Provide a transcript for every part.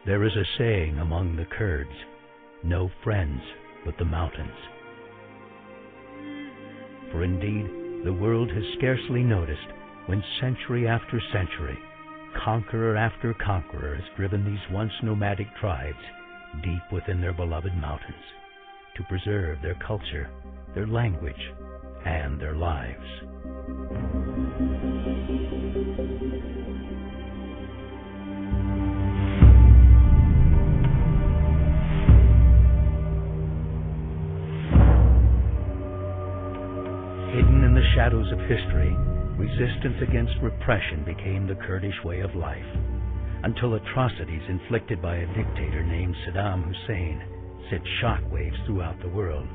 There is a saying among the Kurds, no friends but the mountains. For indeed, the world has scarcely noticed when century after century, conqueror after conqueror has driven these once nomadic tribes deep within their beloved mountains to preserve their culture, their language, and their lives. Hidden in the shadows of history, resistance against repression became the Kurdish way of life, until atrocities inflicted by a dictator named Saddam Hussein sent shockwaves throughout the world,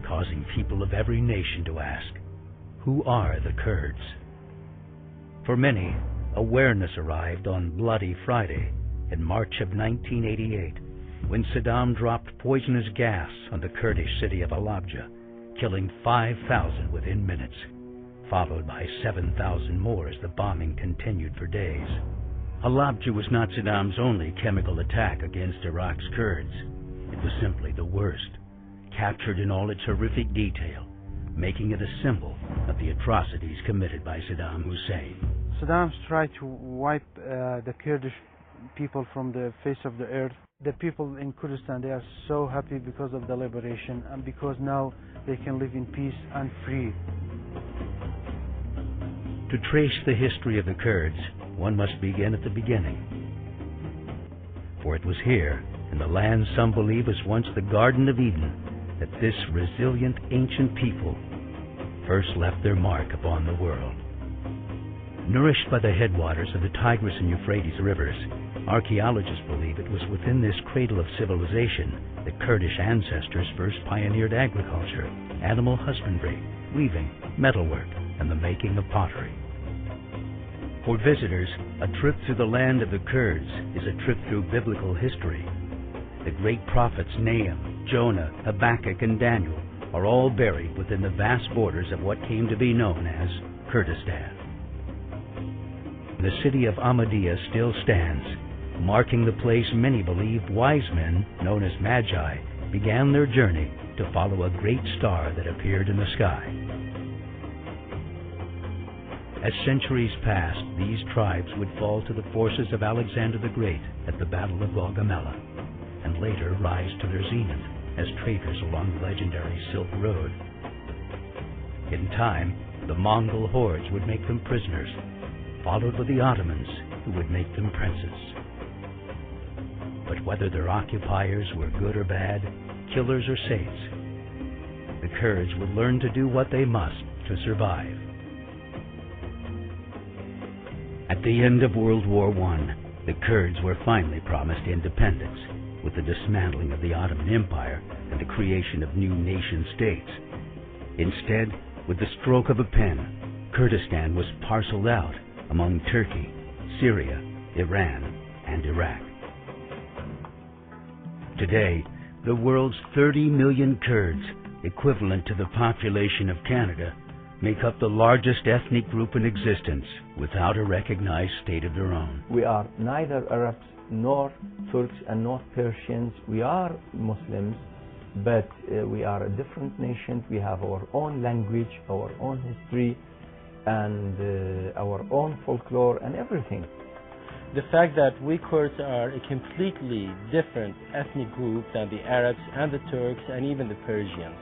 causing people of every nation to ask, who are the Kurds? For many, awareness arrived on Bloody Friday in March of 1988, when Saddam dropped poisonous gas on the Kurdish city of Halabja, killing 5,000 within minutes, followed by 7,000 more as the bombing continued for days. Halabja was not Saddam's only chemical attack against Iraq's Kurds. It was simply the worst, captured in all its horrific detail, making it a symbol of the atrocities committed by Saddam Hussein. Saddam's tried to wipe the Kurdish people from the face of the earth. The people in Kurdistan, they are so happy because of the liberation and because now they can live in peace and free. To trace the history of the Kurds, one must begin at the beginning. For it was here, in the land some believe was once the Garden of Eden, that this resilient ancient people first left their mark upon the world. Nourished by the headwaters of the Tigris and Euphrates rivers, archaeologists believe it was within this cradle of civilization that Kurdish ancestors first pioneered agriculture, animal husbandry, weaving, metalwork, and the making of pottery. For visitors, a trip through the land of the Kurds is a trip through biblical history. The great prophets Nahum, Jonah, Habakkuk, and Daniel are all buried within the vast borders of what came to be known as Kurdistan. The city of Ahmadiyya still stands, marking the place many believe wise men, known as Magi, began their journey to follow a great star that appeared in the sky. As centuries passed, these tribes would fall to the forces of Alexander the Great at the Battle of Gaugamela, and later rise to their zenith as traders along the legendary Silk Road. In time, the Mongol hordes would make them prisoners, followed by the Ottomans, who would make them princes. But whether their occupiers were good or bad, killers or saints, the Kurds would learn to do what they must to survive. At the end of World War I, the Kurds were finally promised independence, with the dismantling of the Ottoman Empire and the creation of new nation-states. Instead, with the stroke of a pen, Kurdistan was parceled out among Turkey, Syria, Iran, and Iraq. Today, the world's 30 million Kurds, equivalent to the population of Canada, make up the largest ethnic group in existence without a recognized state of their own. We are neither Arabs nor Turks and nor Persians. We are Muslims, but we are a different nation. We have our own language, our own history, and our own folklore and everything. The fact that we Kurds are a completely different ethnic group than the Arabs and the Turks and even the Persians.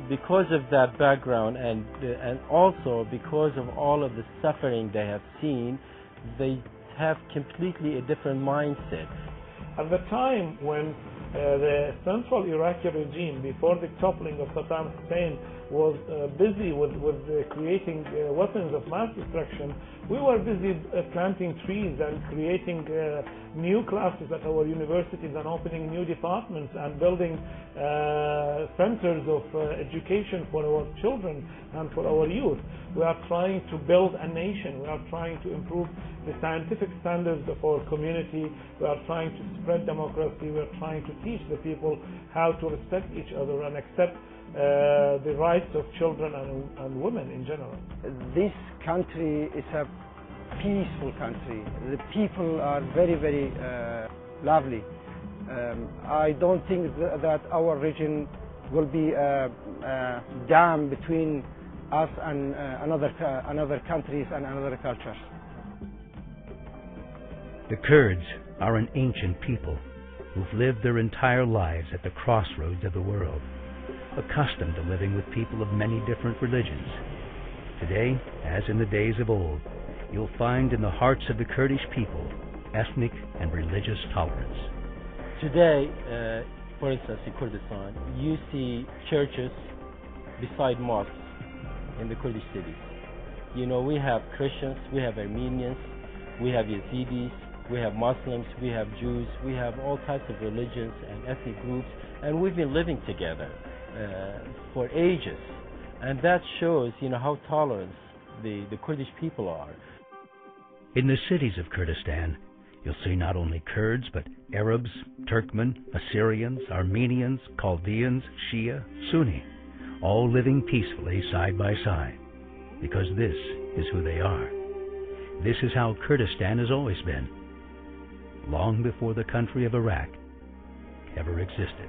Because of that background and also because of all of the suffering they have seen, they have completely a different mindset. At the time when the central Iraqi regime, before the toppling of Saddam Hussein, was busy with creating weapons of mass destruction, we were busy planting trees and creating new classes at our universities and opening new departments and building centers of education for our children and for our youth. We are trying to build a nation. We are trying to improve the scientific standards of our community. We are trying to spread democracy. We are trying to teach the people how to respect each other and accept the rights of children and women in general. This country is a peaceful country. The people are very, very lovely. I don't think that our region will be a dam between us and another countries and another cultures. The Kurds are an ancient people who've lived their entire lives at the crossroads of the world, accustomed to living with people of many different religions. Today, as in the days of old, you'll find in the hearts of the Kurdish people ethnic and religious tolerance. Today, for instance, in Kurdistan, you see churches beside mosques in the Kurdish cities. You know, we have Christians, we have Armenians, we have Yazidis, we have Muslims, we have Jews, we have all types of religions and ethnic groups, and we've been living together for ages. And that shows, you know, how tolerant the Kurdish people are. In the cities of Kurdistan, you'll see not only Kurds, but Arabs, Turkmen, Assyrians, Armenians, Chaldeans, Shia, Sunni, all living peacefully side by side, because this is who they are. This is how Kurdistan has always been, long before the country of Iraq ever existed.